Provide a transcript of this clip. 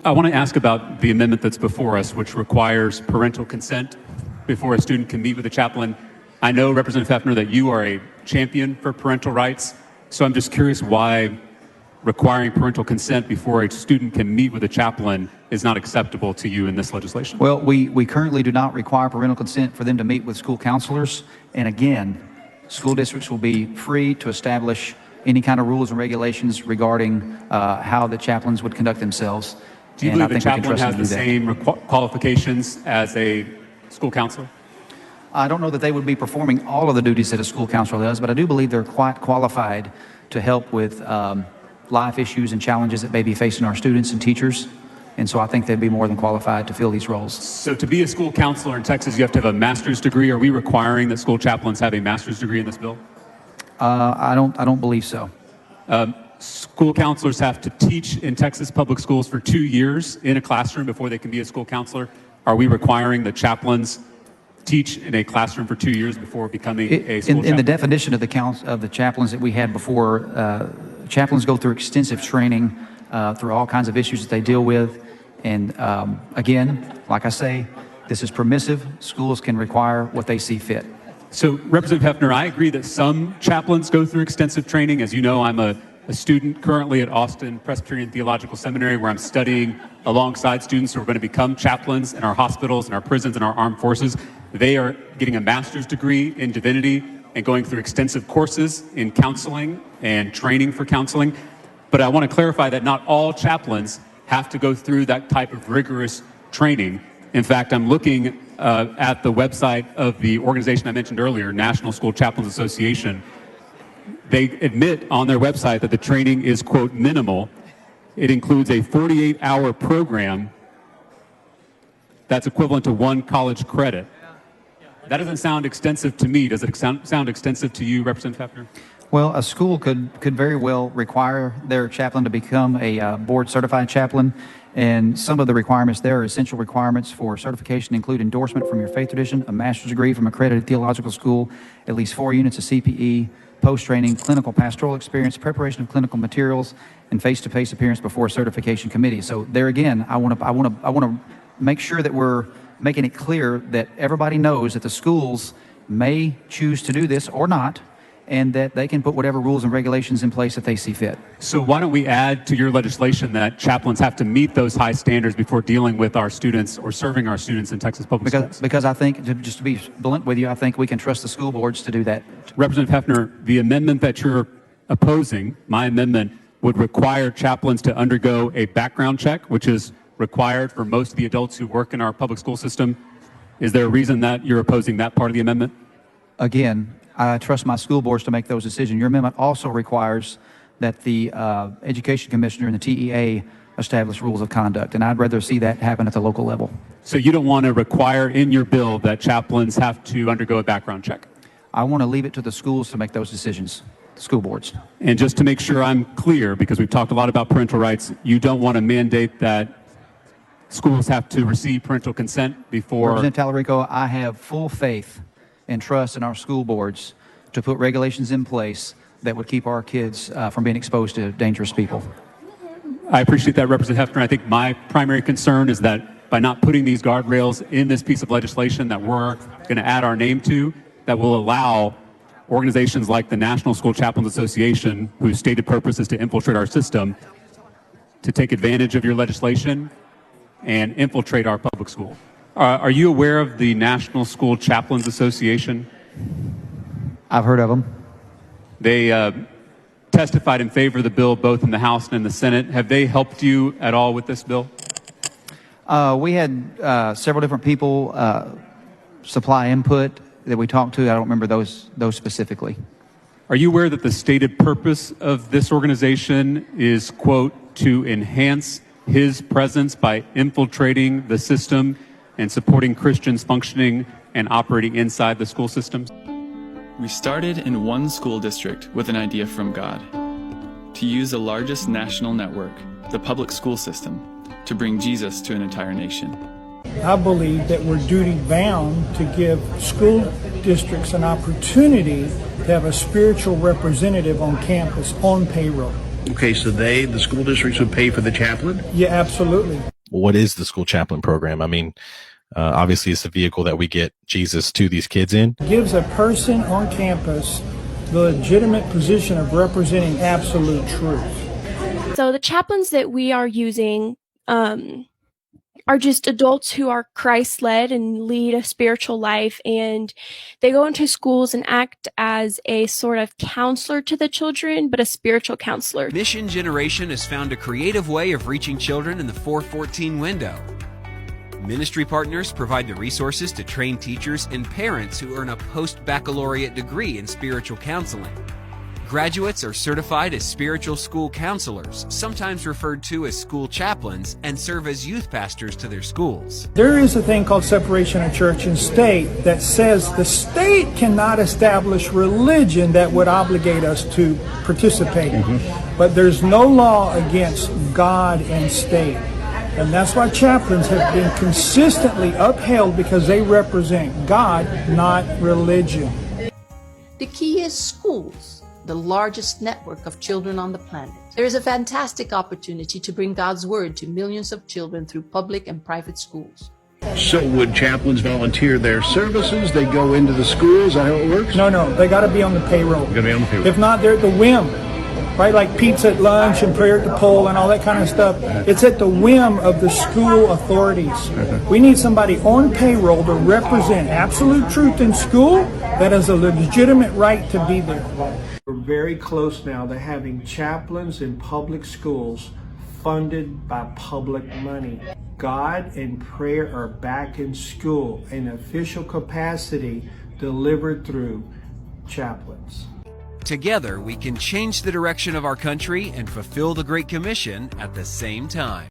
I want to ask about the amendment that's before us, which requires parental consent before a student can meet with a chaplain. I know, Representative Hefner, that you are a champion for parental rights, so I'm just curious why requiring parental consent before a student can meet with a chaplain is not acceptable to you in this legislation. Well, we currently do not require parental consent for them to meet with school counselors. And again, school districts will be free to establish any kind of rules and regulations regarding how the chaplains would conduct themselves. Do you believe a chaplain has the same qualifications as a school counselor? I don't know that they would be performing all of the duties that a school counselor does, but I do believe they're quite qualified to help with life issues and challenges that may be facing our students and teachers. And so I think they'd be more than qualified to fill these roles. So to be a school counselor in Texas, you have to have a master's degree. Are we requiring that school chaplains have a master's degree in this bill? I don't believe so. School counselors have to teach in Texas public schools for 2 years in a classroom before they can be a school counselor. Are we requiring that chaplains teach in a classroom for 2 years before becoming a school chaplain? In the definition of the chaplains that we had before, chaplains go through extensive training through all kinds of issues that they deal with. And again, like I say, this is permissive. Schools can require what they see fit. So, Representative Hefner, I agree that some chaplains go through extensive training. As you know, I'm a student currently at Austin Presbyterian Theological Seminary, where I'm studying alongside students who are going to become chaplains in our hospitals and our prisons and our armed forces. They are getting a master's degree in divinity and going through extensive courses in counseling and training for counseling. But I want to clarify that not all chaplains have to go through that type of rigorous training. In fact, I'm looking at the website of the organization I mentioned earlier, National School Chaplains Association. They admit on their website that the training is, quote, minimal. It includes a 48-hour program that's equivalent to 1 college credit. That doesn't sound extensive to me. Does it sound extensive to you, Representative Hefner? Well, a school could very well require their chaplain to become a board-certified chaplain, and some of the requirements there are essential requirements for certification include endorsement from your faith tradition, a master's degree from accredited theological school, at least 4 units of CPE, post-training, clinical pastoral experience, preparation of clinical materials, and face-to-face appearance before a certification committee. So there again, I want to make sure that we're making it clear that everybody knows that the schools may choose to do this or not, and that they can put whatever rules and regulations in place that they see fit. So why don't we add to your legislation that chaplains have to meet those high standards before dealing with our students or serving our students in Texas public schools? Because I think, just to be blunt with you, I think we can trust the school boards to do that. Representative Hefner, the amendment that you're opposing, my amendment, would require chaplains to undergo a background check, which is required for most of the adults who work in our public school system. Is there a reason that you're opposing that part of the amendment? Again, I trust my school boards to make those decisions. Your amendment also requires that the Education Commissioner and the TEA establish rules of conduct, and I'd rather see that happen at the local level. So you don't want to require in your bill that chaplains have to undergo a background check? I want to leave it to the schools to make those decisions, school boards. And just to make sure I'm clear, because we've talked a lot about parental rights, you don't want to mandate that schools have to receive parental consent before... Representative Tallarico, I have full faith and trust in our school boards to put regulations in place that would keep our kids from being exposed to dangerous people. I appreciate that, Representative Hefner. I think my primary concern is that by not putting these guardrails in this piece of legislation that we're going to add our name to, that will allow organizations like the National School Chaplains Association, whose stated purpose is to infiltrate our system, to take advantage of your legislation and infiltrate our public school. Are you aware of the National School Chaplains Association? I've heard of them. They testified in favor of the bill both in the House and in the Senate. Have they helped you at all with this bill? We had several different people supply input that we talked to. I don't remember those specifically. Are you aware that the stated purpose of this organization is, quote, to enhance his presence by infiltrating the system and supporting Christians functioning and operating inside the school systems? We started in one school district with an idea from God, to use the largest national network, the public school system, to bring Jesus to an entire nation. I believe that we're duty-bound to give school districts an opportunity to have a spiritual representative on campus on payroll. Okay, so the school districts would pay for the chaplain? Yeah, absolutely. What is the school chaplain program? I mean, obviously it's a vehicle that we get Jesus to these kids in. It gives a person on campus the legitimate position of representing absolute truth. So the chaplains that we are using are just adults who are Christ-led and lead a spiritual life, and they go into schools and act as a sort of counselor to the children, but a spiritual counselor. Mission Generation has found a creative way of reaching children in the 414 window. Ministry partners provide the resources to train teachers and parents who earn a post-baccalaureate degree in spiritual counseling. Graduates are certified as spiritual school counselors, sometimes referred to as school chaplains, and serve as youth pastors to their schools. There is a thing called separation of church and state that says the state cannot establish religion that would obligate us to participate. But there's no law against God and state. And that's why chaplains have been consistently upheld, because they represent God, not religion. The key is schools, the largest network of children on the planet. There is a fantastic opportunity to bring God's word to millions of children through public and private schools. So would chaplains volunteer their services? They go into the schools? Is that how it works? No, they got to be on the payroll. Gotta be on the payroll. If not, they're at the whim, right? Like pizza at lunch and prayer at the pole and all that kind of stuff. It's at the whim of the school authorities. We need somebody on payroll to represent absolute truth in school that has a legitimate right to be there. We're very close now to having chaplains in public schools funded by public money. God and prayer are back in school in official capacity, delivered through chaplains. Together, we can change the direction of our country and fulfill the Great Commission at the same time.